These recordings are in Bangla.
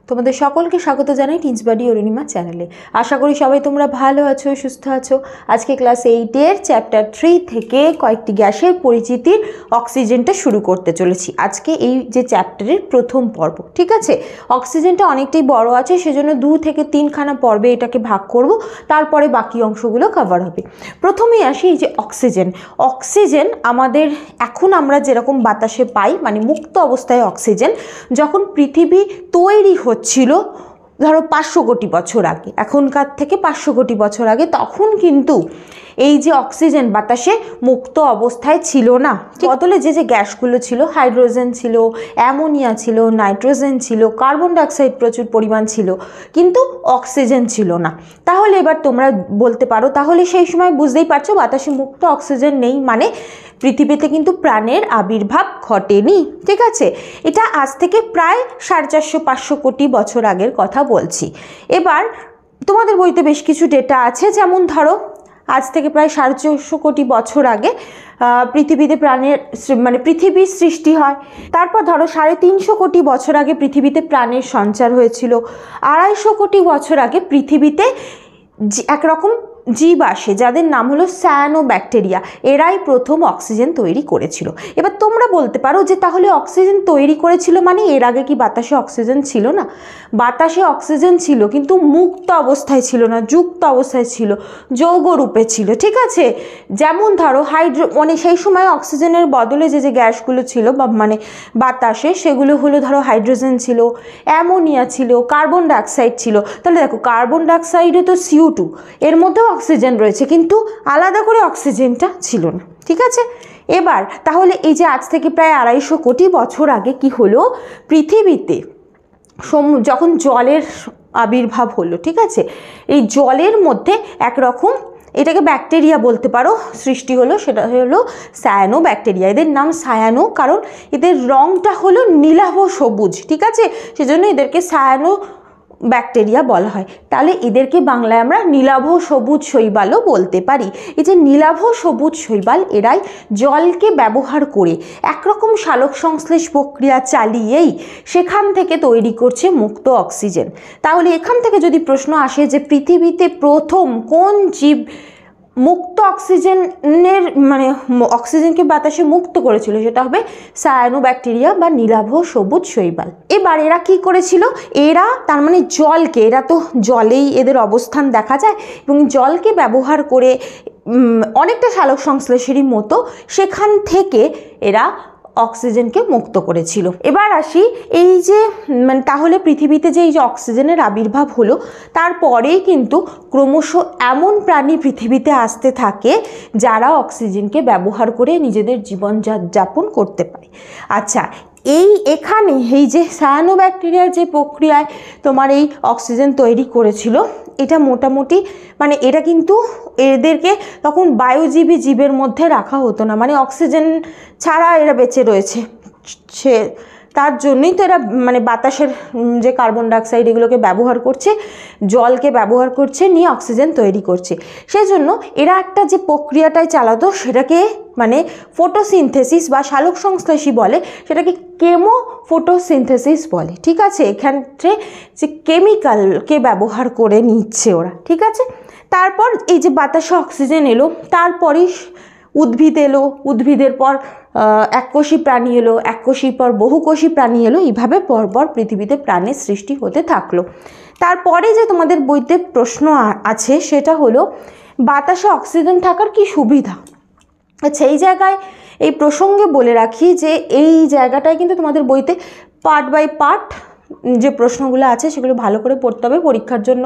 তোমাদের সকলকে স্বাগত জানাই টিন্স বাডি অরুণিমা চ্যানেলে। আশা করি সবাই তোমরা ভালো আছো, সুস্থ আছো। আজকে ক্লাস 8-এর চ্যাপ্টার 3 থেকে কয়েকটি গ্যাসের পরিচিতির অক্সিজেনটা শুরু করতে চলেছি। আজকে এই যে চ্যাপ্টারের প্রথম পর্ব, ঠিক আছে। অক্সিজেনটা অনেকটাই বড় আছে, সেজন্য 2 থেকে 3খানা পর্বে এটাকে ভাগ করব, তারপরে বাকি অংশগুলো কভার হবে। প্রথমেই আসি এই যে অক্সিজেন। অক্সিজেন আমাদের এখন আমরা যেরকম বাতাসে পাই, মানে মুক্ত অবস্থায় অক্সিজেন, যখন পৃথিবী তৈরি হচ্ছিল ধরো 500 কোটি বছর আগে, এখনকার থেকে 500 কোটি বছর আগে, তখন কিন্তু এই যে অক্সিজেন বাতাসে মুক্ত অবস্থায় ছিল না। বদলে যে যে গ্যাসগুলো ছিল, হাইড্রোজেন ছিল, অ্যামোনিয়া ছিল, নাইট্রোজেন ছিল, কার্বন ডাইঅক্সাইড প্রচুর পরিমাণ ছিল, কিন্তু অক্সিজেন ছিল না। তাহলে এবার তোমরা বলতে পারো, তাহলে সেই সময় বুঝতেই পারছো বাতাসে মুক্ত অক্সিজেন নেই, মানে পৃথিবীতে কিন্তু প্রাণের আবির্ভাব ঘটেনি, ঠিক আছে। এটা আজ থেকে প্রায় 450-500 কোটি বছর আগের কথা বলছি। এবার তোমাদের বইতে বেশ কিছু ডেটা আছে, যেমন ধরো আজ থেকে প্রায় 450 কোটি বছর আগে পৃথিবীতে প্রাণের মানে পৃথিবীর সৃষ্টি হয়। তারপর ধরো 350 কোটি বছর আগে পৃথিবীতে প্রাণের সঞ্চার হয়েছিল। 250 কোটি বছর আগে পৃথিবীতে একরকম জীব আসে যাদের নাম হলো সায়ানোব্যাকটেরিয়া। এরাই প্রথম অক্সিজেন তৈরি করেছিল। এবার তোমরা বলতে পারো যে তাহলে অক্সিজেন তৈরি করেছিল মানে এর আগে কি বাতাসে অক্সিজেন ছিল না? বাতাসে অক্সিজেন ছিল, কিন্তু মুক্ত অবস্থায় ছিল না, যুক্ত অবস্থায় ছিল, যৌগ রূপে ছিল, ঠিক আছে। যেমন ধরো মানে সেই সময় অক্সিজেনের বদলে যে যে গ্যাসগুলো ছিল মানে বাতাসে, সেগুলো হলো ধরো হাইড্রোজেন ছিল, অ্যামোনিয়া ছিল, কার্বন ডাইঅক্সাইড ছিল। তাহলে দেখো কার্বন ডাইঅক্সাইডে তো CO2, এর মধ্যেও অক্সিজেন রয়েছে, কিন্তু আলাদা করে অক্সিজেনটা ছিল না, ঠিক আছে। এবার তাহলে এই যে আজ থেকে প্রায় 250 কোটি বছর আগে কি হলো, পৃথিবীতে যখন জলের আবির্ভাব হলো, ঠিক আছে, এই জলের মধ্যে একরকম এটাকে ব্যাকটেরিয়া বলতে পারো সৃষ্টি হলো, সেটা হলো সায়ানোব্যাকটেরিয়া। এদের নাম সায়ানো কারণ এদের রঙটা হলো নীলাভ সবুজ, ঠিক আছে, সেজন্য এদেরকে সায়ানো ব্যাকটেরিয়া বলা হয়। তাহলে এদেরকে বাংলায় আমরা নীলাভ সবুজ শৈবালও বলতে পারি। এই যে নীলাভ সবুজ শৈবাল, এরাই জলকে ব্যবহার করে একরকম সালোক সংশ্লেষ প্রক্রিয়া চালিয়েই সেখান থেকে তৈরি করছে মুক্ত অক্সিজেন। তাহলে এখান থেকে যদি প্রশ্ন আসে যে পৃথিবীতে প্রথম কোন জীব মুক্ত অক্সিজেনের মানে অক্সিজেনকে বাতাসে মুক্ত করেছিল, সেটা হবে সায়ানোব্যাকটেরিয়া বা নীলাভ সবুজ শৈবাল। এবার এরা কি করেছিল, এরা তার মানে জলকে, এরা তো জলেই এদের অবস্থান দেখা যায়, এবং জলকে ব্যবহার করে অনেকটা সালোক সংশ্লেষেরই মতো সেখান থেকে এরা অক্সিজেনকে মুক্ত করেছিল। এবার আসি এই যে মানে তাহলে পৃথিবীতে যে এই যে অক্সিজেনের আবির্ভাব হলো, তারপরেই কিন্তু ক্রমশ এমন প্রাণী পৃথিবীতে আসতে থাকে যারা অক্সিজেনকে ব্যবহার করে নিজেদের জীবনযাপন করতে পারে। আচ্ছা, এখানে এই যে সায়ানোব্যাকটেরিয়ার যে প্রক্রিয়ায় তোমার এই অক্সিজেন তৈরি করেছিল, এটা মোটামুটি মানে এটা কিন্তু এদেরকে তখন বায়ুজীবী জীবের মধ্যে রাখা হতো না, মানে অক্সিজেন ছাড়া এরা বেঁচে রয়েছে, তার জন্যই তো এরা মানে বাতাসের যে কার্বন ডাইঅক্সাইড এগুলোকে ব্যবহার করছে, জলকে ব্যবহার করছে, নিয়ে অক্সিজেন তৈরি করছে। সেই জন্য এরা একটা যে প্রক্রিয়াটায় চালাতো সেটাকে মানে ফটোসিনথেসিস বা সালোক সংশ্লেষই বলে, সেটাকে কেমো ফটোসিনথেসিস বলে, ঠিক আছে। এক্ষেত্রে যে কেমিক্যালকে ব্যবহার করে নিচ্ছে ওরা, ঠিক আছে। তারপর এই যে বাতাসে অক্সিজেন এলো, তারপরেই উদ্ভিদ এলো, উদ্ভিদের পর এককোষী প্রাণী এলো, এককোষীর পর বহুকোষী প্রাণী এলো, এইভাবে পরপর পৃথিবীতে প্রাণের সৃষ্টি হতে থাকলো। তারপরে যে তোমাদের বইতে প্রশ্ন আছে সেটা হলো বাতাসে অক্সিজেন থাকার কি সুবিধা। আচ্ছা, এই জায়গায় এই প্রসঙ্গে বলে রাখি যে এই জায়গাটায় কিন্তু তোমাদের বইতে পার্ট বাই পার্ট যে প্রশ্নগুলো আছে সেগুলো ভালো করে পড়তে হবে, পরীক্ষার জন্য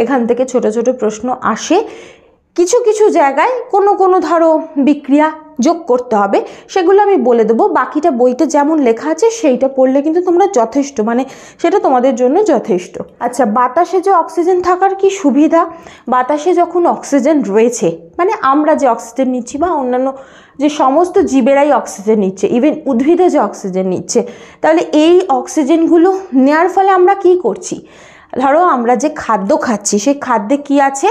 এখান থেকে ছোট ছোট প্রশ্ন আসে। কিছু কিছু জায়গায় কোনো ধরো বিক্রিয়া যোগ করতে হবে, সেগুলো আমি বলে দেবো। বাকিটা বইতে যেমন লেখা আছে সেইটা পড়লে কিন্তু তোমরা যথেষ্ট, মানে সেটা তোমাদের জন্য যথেষ্ট। আচ্ছা, বাতাসে যে অক্সিজেন থাকার কি সুবিধা। বাতাসে যখন অক্সিজেন রয়েছে, মানে আমরা যে অক্সিজেন নিচ্ছি বা অন্যান্য যে সমস্ত জীবেরাই অক্সিজেন নিচ্ছে, ইভেন উদ্ভিদে যে অক্সিজেন নিচ্ছে, তাহলে এই অক্সিজেনগুলো নেওয়ার ফলে আমরা কি করছি, ধরো আমরা যে খাদ্য খাচ্ছি সেই খাদ্যে কি আছে,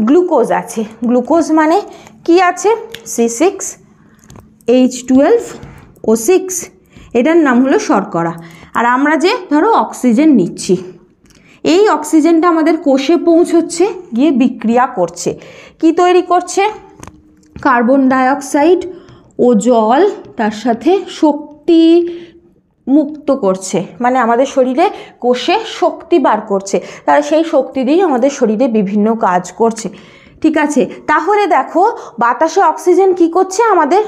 গ্লুকোজ আছে। গ্লুকোজ মানে কি আছে, C6H12O6, এটার নাম হলো শর্করা। আর আমরা যে ধরো অক্সিজেন নিচ্ছি, এই অক্সিজেনটা আমাদের কোষে পৌঁছচ্ছে, গিয়ে বিক্রিয়া করছে। কি তৈরি করছে? কার্বন ডাইঅক্সাইড ও জল, তার সাথে শক্তি মুক্ত করছে, মানে আমাদের শরীরে কোষে শক্তি বার করছে। তারা সেই শক্তি দিয়ে আমাদের শরীরে বিভিন্ন কাজ করছে। ঠিক আছে, তাহলে দেখো বাতাসে অক্সিজেন কি করছে? আমাদের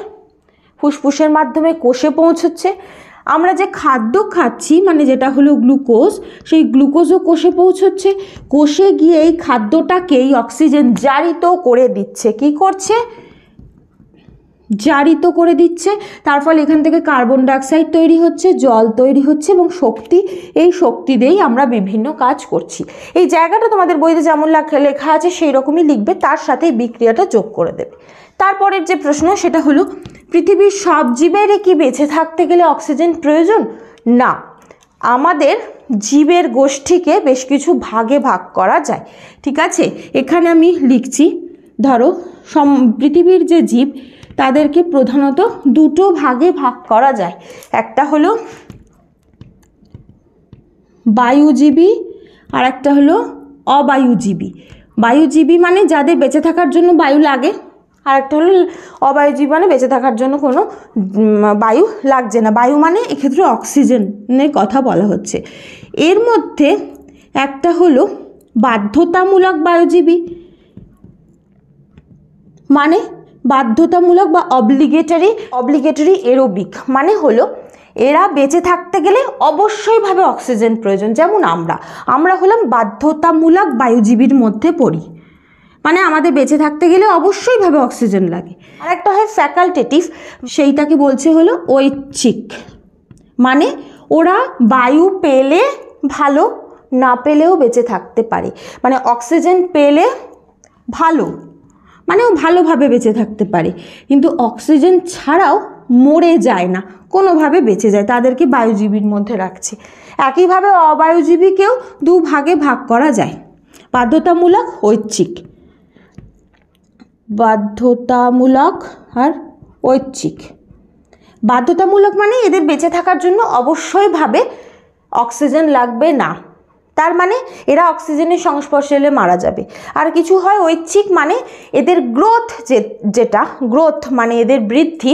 ফুসফুসের মাধ্যমে কোষে পৌঁছচ্ছে। আমরা যে খাদ্য খাচ্ছি, মানে যেটা হলো গ্লুকোজ, সেই গ্লুকোজও কোষে পৌঁছচ্ছে। কোষে গিয়ে এই খাদ্যটাকেই অক্সিজেন জারিত করে দিচ্ছে। কি করছে? জারিত করে দিচ্ছে। তার ফলে এখান থেকে কার্বন ডাইঅক্সাইড তৈরি হচ্ছে, জল তৈরি হচ্ছে এবং শক্তি, এই শক্তি দিয়েই আমরা বিভিন্ন কাজ করছি। এই জায়গাটা তোমাদের বইতে যেমন লেখা আছে সেই রকমই লিখবে, তার সাথে বিক্রিয়াটা যোগ করে দেবে। তারপরের যে প্রশ্ন সেটা হলো, পৃথিবীর সব জীবের কি বেঁচে থাকতে গেলে অক্সিজেন প্রয়োজন? না, আমাদের জীবের গোষ্ঠীকে বেশ কিছু ভাগে ভাগ করা যায়। ঠিক আছে, এখানে আমি লিখছি, ধরো পৃথিবীর যে জীব তাদেরকে প্রধানত দুটো ভাগে ভাগ করা যায়। একটা হলো বায়ুজীবী আর একটা হলো অবায়ুজীবী। বায়ুজীবী মানে যাদের বেঁচে থাকার জন্য বায়ু লাগে, আর একটা হলো অবায়ুজীবী মানে বেঁচে থাকার জন্য কোনো বায়ু লাগছে না। বায়ু মানে এক্ষেত্রে অক্সিজেনের কথা বলা হচ্ছে। এর মধ্যে একটা হলো বাধ্যতামূলক বায়ুজীবী, মানে বাধ্যতামূলক বা অব্লিগেটরি এরোবিক, মানে হলো এরা বেঁচে থাকতে গেলে অবশ্যইভাবে অক্সিজেন প্রয়োজন। যেমন আমরা হলাম বাধ্যতামূলক বায়ুজীবীর মধ্যে পড়ি, মানে আমাদের বেঁচে থাকতে গেলে অবশ্যইভাবে অক্সিজেন লাগে। আর একটা হয় ফ্যাকাল্টেটিভ, সেইটাকে বলছে হলো ঐচ্ছিক, মানে ওরা বায়ু পেলে ভালো, না পেলেও বেঁচে থাকতে পারে। মানে অক্সিজেন পেলে ভালো, মানে ও ভালোভাবে বেঁচে থাকতে পারে, কিন্তু অক্সিজেন ছাড়াও মরে যায় না, কোনোভাবে বেঁচে যায়, তাদেরকে বায়ুজীবীর মধ্যে রাখছে। একইভাবে অবায়ুজীবীকেও দু ভাগে ভাগ করা যায়, বাধ্যতামূলক, ঐচ্ছিক। বাধ্যতামূলক আর ঐচ্ছিক। বাধ্যতামূলক মানে এদের বেঁচে থাকার জন্য অবশ্যইভাবে অক্সিজেন লাগবে না, তার মানে এরা অক্সিজেনের সংস্পর্শে এলে মারা যাবে। আর কিছু হয় ঐচ্ছিক, মানে এদের গ্রোথ, গ্রোথ মানে এদের বৃদ্ধি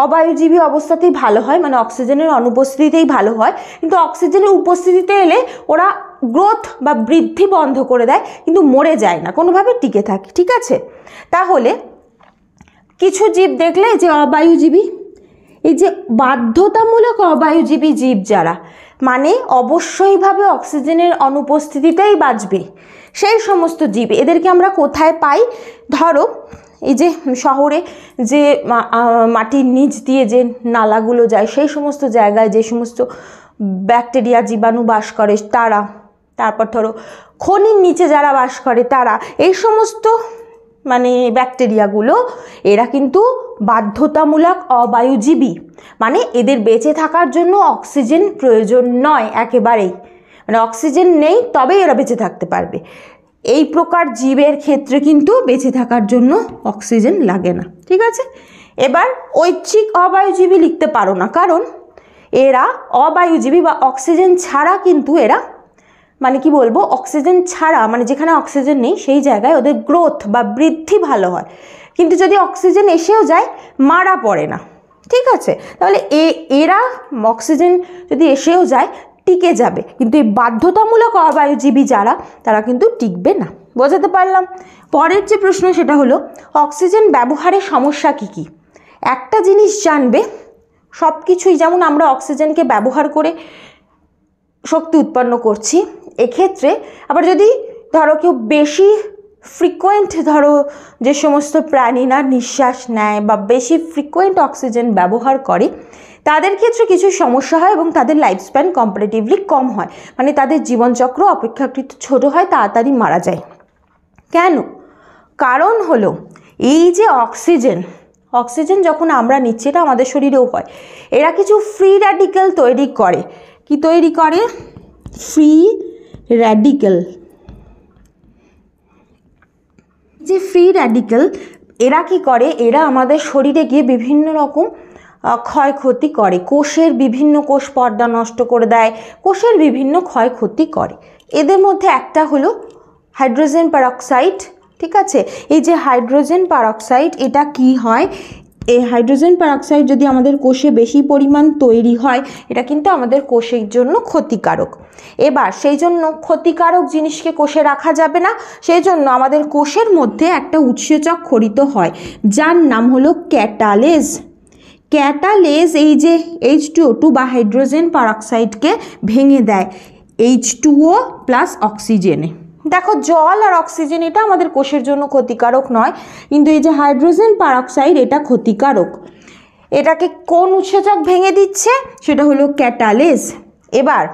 অবায়ুজীবী অবস্থাতেই ভালো হয়, মানে অক্সিজেনের অনুপস্থিতিতেই ভালো হয়, কিন্তু অক্সিজেনের উপস্থিতিতে এলে ওরা গ্রোথ বা বৃদ্ধি বন্ধ করে দেয়, কিন্তু মরে যায় না, কোনোভাবে টিকে থাকে। ঠিক আছে, তাহলে কিছু জীব দেখলে যে অবায়ুজীবী, এই যে বাধ্যতামূলক অবায়ুজীবী জীব যারা, মানে অবশ্যইভাবে অক্সিজেনের অনুপস্থিতিতেই বাঁচবে, সেই সমস্ত জীব, এদেরকে আমরা কোথায় পাই? ধরো এই যে শহরে যে মাটির নিচ দিয়ে যে নালাগুলো যায়, সেই সমস্ত জায়গায় যে সমস্ত ব্যাকটেরিয়া, জীবাণু বাস করে তারা, তারপর ধরো খনির নিচে যারা বাস করে তারা, এই সমস্ত মানে ব্যাকটেরিয়াগুলো এরা কিন্তু বাধ্যতামূলক অবায়ুজীবী, মানে এদের বেঁচে থাকার জন্য অক্সিজেন প্রয়োজন নয় একেবারেই, মানে অক্সিজেন নেই তবেই এরা বেঁচে থাকতে পারবে। এই প্রকার জীবের ক্ষেত্রে কিন্তু বেঁচে থাকার জন্য অক্সিজেন লাগে না। ঠিক আছে, এবার ঐচ্ছিক অবায়ুজীবী লিখতে পারো না, কারণ এরা অবায়ুজীবী বা অক্সিজেন ছাড়া কিন্তু এরা, মানে কি বলবো, অক্সিজেন ছাড়া, মানে যেখানে অক্সিজেন নেই সেই জায়গায় ওদের গ্রোথ বা বৃদ্ধি ভালো হয়, কিন্তু যদি অক্সিজেন এসেও যায় মারা পড়ে না। ঠিক আছে, তাহলে এরা অক্সিজেন যদি এসেও যায় টিকে যাবে, কিন্তু এই বাধ্যতামূলক অবায়ুজীবী যারা, তারা কিন্তু টিকবে না। বোঝাতে পারলাম? পরের যে প্রশ্ন সেটা হলো, অক্সিজেন ব্যবহারের সমস্যা কি কি? একটা জিনিস জানবে, সব কিছুই যেমন আমরা অক্সিজেনকে ব্যবহার করে শক্তি উৎপন্ন করছি, এক্ষেত্রে আবার যদি ধরো কেউ বেশি ফ্রিকোয়েন্ট, ধরো যে সমস্ত প্রাণীরা নিঃশ্বাস নেয় বা বেশি ফ্রিকোয়েন্ট অক্সিজেন ব্যবহার করে, তাদের ক্ষেত্রে কিছু সমস্যা হয় এবং তাদের লাইফ স্প্যান কম্পারেটিভলি কম হয়, মানে তাদের জীবনচক্র অপেক্ষাকৃত ছোট হয়, তাড়াতাড়ি মারা যায়। কেন? কারণ হলো এই যে অক্সিজেন যখন আমরা নিচ্ছি, এটা আমাদের শরীরেও হয়, এরা কিছু ফ্রি র্যাডিক্যাল তৈরি করে। কি তৈরি করে? Free radical. যে ফ্রি র্যাডিক্যাল এরা কি করে? এরা আমাদের শরীরে গিয়ে বিভিন্ন রকম ক্ষয়ক্ষতি করে, কোষের বিভিন্ন কোষ পর্দা নষ্ট করে দেয়, কোষের বিভিন্ন ক্ষয়ক্ষতি করে। এদের মধ্যে একটা হলো হাইড্রোজেন পারঅক্সাইড, ঠিক আছে। এই যে হাইড্রোজেন পারঅক্সাইড, এটা কি হয়, এই হাইড্রোজেন পারঅক্সাইড যদি আমাদের কোষে বেশি পরিমাণ তৈরি হয়, এটা কিন্তু আমাদের কোষের জন্য ক্ষতিকারক। এবার সেই জন্য ক্ষতিকারক জিনিসকে কোষে রাখা যাবে না, সেই জন্য আমাদের কোষের মধ্যে একটা উৎসেচক খরিত হয় যার নাম হলো ক্যাটালেজ। ক্যাটালেজ এই যে H2O2 বা হাইড্রোজেন পারঅক্সাইডকে ভেঙে দেয় H2O প্লাস অক্সিজেনে। দেখো জল আর অক্সিজেন এটা আমাদের কোষের জন্য ক্ষতিকারক নয়, কিন্তু এই যে হাইড্রোজেন পারঅক্সাইড এটা ক্ষতিকারক। এটাকে কোন উৎসেচক ভেঙে দিচ্ছে, সেটা হলো ক্যাটালেজ। এবার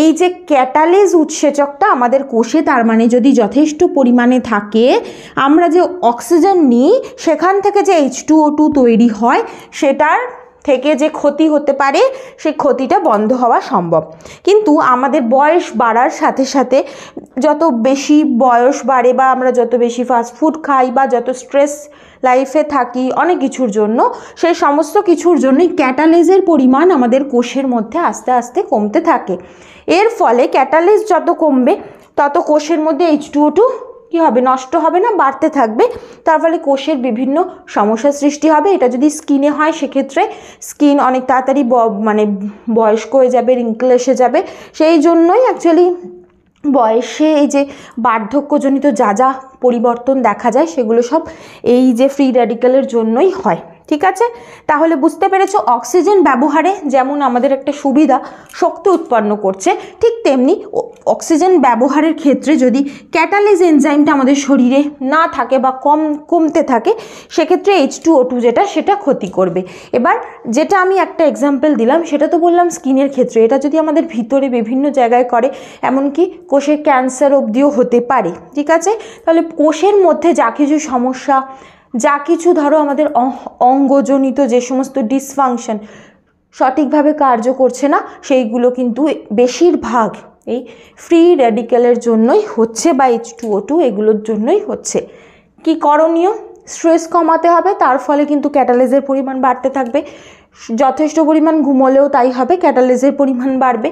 এই যে ক্যাটালেজ উৎসেচকটা আমাদের কোষে, তার মানে যদি যথেষ্ট পরিমাণে থাকে, আমরা যে অক্সিজেন নিই সেখান থেকে যে H2O2 তৈরি হয়, সেটার থেকে যে ক্ষতি হতে পারে সেই ক্ষতিটা বন্ধ হওয়া সম্ভব। কিন্তু আমাদের বয়স বাড়ার সাথে সাথে, যত বেশি বয়স বাড়ে বা আমরা যত বেশি ফাস্টফুড খাই বা যত স্ট্রেস লাইফে থাকি অনেক কিছুর জন্য, সেই সমস্ত কিছুর জন্যই ক্যাটালেজের পরিমাণ আমাদের কোষের মধ্যে আস্তে আস্তে কমতে থাকে। এর ফলে ক্যাটালেজ যত কমবে তত কোষের মধ্যে H2O2 কী হবে, নষ্ট হবে না, বাড়তে থাকবে। তার ফলে কোষের বিভিন্ন সমস্যার সৃষ্টি হবে। এটা যদি স্কিনে হয় সেক্ষেত্রে স্কিন অনেক তাড়াতাড়ি মানে বয়স্ক হয়ে যাবে, রিঙ্কেল এসে যাবে। সেই জন্যই অ্যাকচুয়ালি বয়সে এই যে বার্ধক্যজনিত যা যা পরিবর্তন দেখা যায় সেগুলো সব এই যে ফ্রি র্যাডিক্যালের জন্যই হয়, ঠিক আছে। তাহলে বুঝতে পেরেছো অক্সিজেন ব্যবহারে যেমন আমাদের একটা সুবিধা, শক্তি উৎপন্ন করছে, ঠিক তেমনি অক্সিজেন ব্যবহারের ক্ষেত্রে যদি ক্যাটালিজ এনজাইমটা আমাদের শরীরে না থাকে বা কমতে থাকে, সেক্ষেত্রে H2O2 যেটা সেটা ক্ষতি করবে। এবার যেটা আমি একটা এক্সাম্পল দিলাম সেটা তো বললাম স্কিনের ক্ষেত্রে, এটা যদি আমাদের ভিতরে বিভিন্ন জায়গায় করে, এমনকি কোষের ক্যান্সার অবধিও হতে পারে, ঠিক আছে। তাহলে কোষের মধ্যে যা কিছু সমস্যা, যা কিছু ধরো আমাদের অঙ্গজনিত যে সমস্ত ডিসফাংশন সঠিকভাবে কার্য করছে না, সেইগুলো কিন্তু বেশিরভাগ এই ফ্রি র্যাডিক্যালের জন্যই হচ্ছে বা H2O2 এগুলোর জন্যই হচ্ছে। কি করণীয়, স্ট্রেস কমাতে হবে, তার ফলে কিন্তু ক্যাটালেজের পরিমাণ বাড়তে থাকবে। যথেষ্ট পরিমাণ ঘুমোলেও তাই হবে, ক্যাটালেজের পরিমাণ বাড়বে।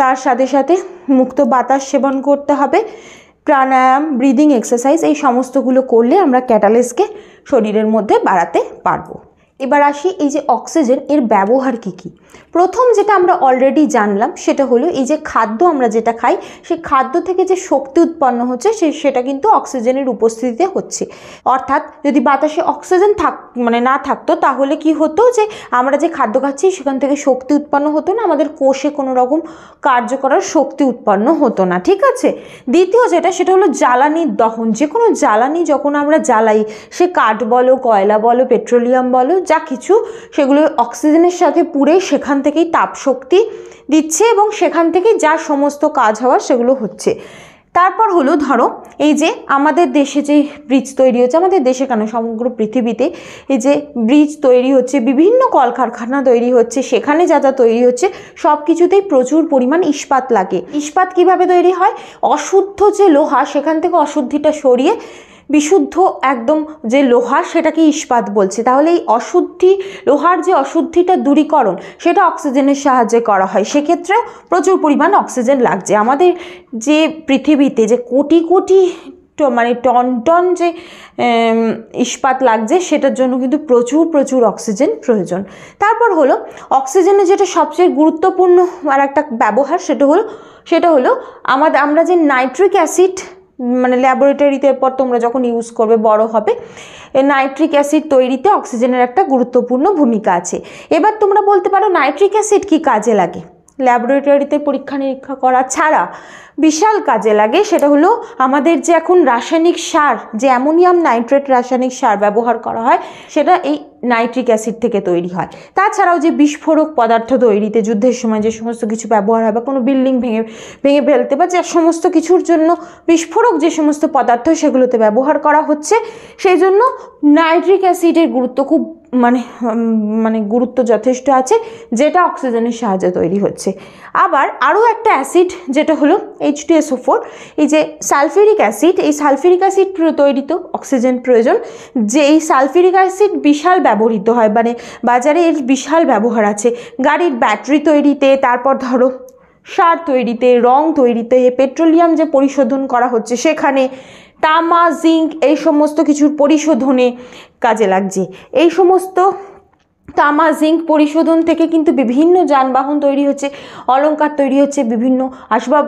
তার সাথে সাথে মুক্ত বাতাস সেবন করতে হবে, প্রাণায়াম, ব্রিদিং এক্সারসাইজ, এই সমস্তগুলো করলে আমরা ক্যাটালেজকে শরীরের মধ্যে বাড়াতে পারবো। এবার আসি এই যে অক্সিজেন এর ব্যবহার কি কি। প্রথম যেটা আমরা অলরেডি জানলাম সেটা হলো এই যে খাদ্য আমরা যেটা খাই, সেই খাদ্য থেকে যে শক্তি উৎপন্ন হচ্ছে সেটা কিন্তু অক্সিজেনের উপস্থিতিতে হচ্ছে। অর্থাৎ যদি বাতাসে অক্সিজেন না থাকতো, তাহলে কি হতো, যে আমরা যে খাদ্য খাচ্ছি সেখান থেকে শক্তি উৎপন্ন হতো না, আমাদের কোষে কোনো রকম কার্য করার শক্তি উৎপন্ন হতো না, ঠিক আছে। দ্বিতীয় যেটা, সেটা হলো জ্বালানির দহন। যে কোনো জ্বালানি যখন আমরা জ্বালাই, সে কাঠ বলো, কয়লা বলো, পেট্রোলিয়াম বলো, যা কিছু, সেগুলো অক্সিজেনের সাথে পুড়ে সেখান থেকেই তাপ শক্তি দিচ্ছে এবং সেখান থেকে যা সমস্ত কাজ হওয়ার সেগুলো হচ্ছে। তারপর হলো ধরো এই যে আমাদের দেশে যে ব্রিজ তৈরি হচ্ছে, আমাদের দেশে কেন সমগ্র পৃথিবীতে এই যে ব্রিজ তৈরি হচ্ছে, বিভিন্ন কলকারখানা তৈরি হচ্ছে, সেখানে যা যা তৈরি হচ্ছে সব কিছুতেই প্রচুর পরিমাণ ইস্পাত লাগে। ইস্পাত কিভাবে তৈরি হয়, অশুদ্ধ যে লোহা সেখান থেকে অশুদ্ধিটা সরিয়ে বিশুদ্ধ একদম যে লোহা সেটাকে ইস্পাত বলছে। তাহলে এই অশুদ্ধি, লোহার যে অশুদ্ধিটা দূরীকরণ, সেটা অক্সিজেনের সাহায্যে করা হয়। সেক্ষেত্রেও প্রচুর পরিমাণ অক্সিজেন লাগছে। আমাদের যে পৃথিবীতে যে কোটি কোটি টন টন যে ইস্পাত লাগছে, সেটার জন্য কিন্তু প্রচুর অক্সিজেন প্রয়োজন। তারপর হলো অক্সিজেনের যেটা সবচেয়ে গুরুত্বপূর্ণ আর একটা ব্যবহার, সেটা হলো আমরা যে নাইট্রিক অ্যাসিড, ল্যাবরেটরিতে পর তোমরা যখন ইউজ করবে বড় হবে, নাইট্রিক অ্যাসিড তৈরিতে অক্সিজেনের একটা গুরুত্বপূর্ণ ভূমিকা আছে। এবার তোমরা বলতে পারো নাইট্রিক অ্যাসিড কি কাজে লাগে? ল্যাবরেটরিতে পরীক্ষা নিরীক্ষা করা ছাড়া বিশাল কাজে লাগে। সেটা হলো আমাদের যে এখন রাসায়নিক সার, যে অ্যামোনিয়াম নাইট্রেট রাসায়নিক সার ব্যবহার করা হয়, সেটা এই নাইট্রিক অ্যাসিড থেকে তৈরি হয়। তাছাড়াও যে বিস্ফোরক পদার্থ তৈরিতে, যুদ্ধের সময় যে সমস্ত কিছু ব্যবহার হয়, বা কোনো বিল্ডিং ভেঙে ফেলতে, বা যে সমস্ত কিছুর জন্য বিস্ফোরক যে সমস্ত পদার্থ সেগুলোতে ব্যবহার করা হচ্ছে, সেই জন্য নাইট্রিক অ্যাসিডের গুরুত্ব খুব গুরুত্ব যথেষ্ট আছে, যেটা অক্সিজেনের সাহায্যে তৈরি হচ্ছে। আবার আরও একটা অ্যাসিড যেটা হলো H2SO4, এই যে সালফিউরিক অ্যাসিড, এই সালফিউরিক অ্যাসিড তৈরিতে অক্সিজেন প্রয়োজন। যে এই সালফিউরিক অ্যাসিড বিশাল ব্যবহৃত হয়, বাজারে এর বিশাল ব্যবহার আছে গাড়ির ব্যাটারি তৈরিতে, তারপর ধরো সার তৈরিতে, রং তৈরিতে, পেট্রোলিয়াম যে পরিশোধন করা হচ্ছে সেখানে, তামা, জিঙ্ক এই সমস্ত কিছুর পরিশোধনে কাজে লাগছে। এই সমস্ত তামা, জিঙ্ক পরিশোধন থেকে কিন্তু বিভিন্ন যানবাহন তৈরি হচ্ছে, অলংকার তৈরি হচ্ছে, বিভিন্ন আসবাব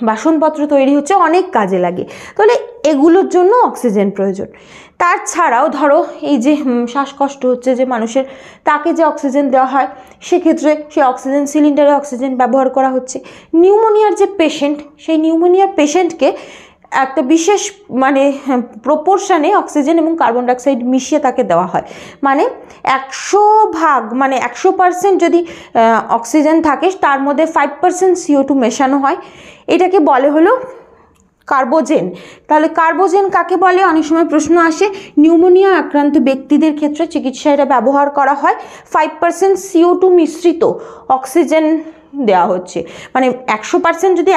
বাসনপত্র তৈরি হচ্ছে, অনেক কাজে লাগে। তাহলে এগুলোর জন্য অক্সিজেন প্রয়োজন। তাছাড়াও ধরো এই যে শ্বাসকষ্ট হচ্ছে যে মানুষের, তাকে যে অক্সিজেন দেওয়া হয় সেক্ষেত্রে সেই অক্সিজেন সিলিন্ডারে অক্সিজেন ব্যবহার করা হচ্ছে। নিউমোনিয়ার যে পেশেন্ট, সেই নিউমোনিয়ার পেশেন্টকে একটা বিশেষ মানে প্রপোর্শনে অক্সিজেন এবং কার্বন ডাইঅক্সাইড মিশিয়ে তাকে দেওয়া হয়। মানে 100 মানে 100% যদি অক্সিজেন থাকে তার মধ্যে 5% CO2 মেশানো হয়। এটাকে বলে হলো কার্বোজেন। তাহলে কার্বোজেন কাকে বলে? অনেক সময় প্রশ্ন আসে। নিউমোনিয়া আক্রান্ত ব্যক্তিদের ক্ষেত্রে চিকিৎসায় এটা ব্যবহার করা হয়। 5% CO2 মিশ্রিত অক্সিজেন দেওয়া হচ্ছে। মানে 100% যদি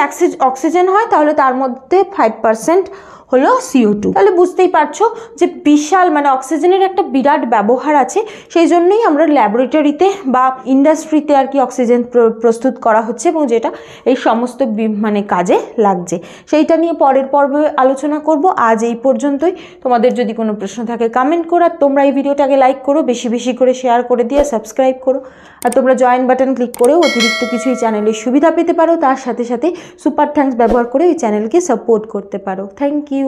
অক্সিজেন হয় তাহলে তার মধ্যে 5% হলো CO2। তাহলে বুঝতেই পারছো যে বিশাল মানে অক্সিজেনের একটা বিরাট ব্যবহার আছে। সেই জন্যই আমরা ল্যাবরেটরিতে বা ইন্ডাস্ট্রিতে আর কি অক্সিজেন প্রস্তুত করা হচ্ছে এবং যেটা এই সমস্ত মানে কাজে লাগছে। সেইটা নিয়ে পরের পর্বে আলোচনা করব। আজ এই পর্যন্তই। তোমাদের যদি কোনো প্রশ্ন থাকে কমেন্ট করো, আর তোমরা এই ভিডিওটাকে লাইক করো, বেশি বেশি করে শেয়ার করে দিয়ে সাবস্ক্রাইব করো, আর তোমরা জয়েন বাটন ক্লিক করেও অতিরিক্ত কিছু এই চ্যানেলের সুবিধা পেতে পারো। তার সাথে সাথে সুপার থ্যাঙ্কস ব্যবহার করে ওই চ্যানেলকে সাপোর্ট করতে পারো। Thank you.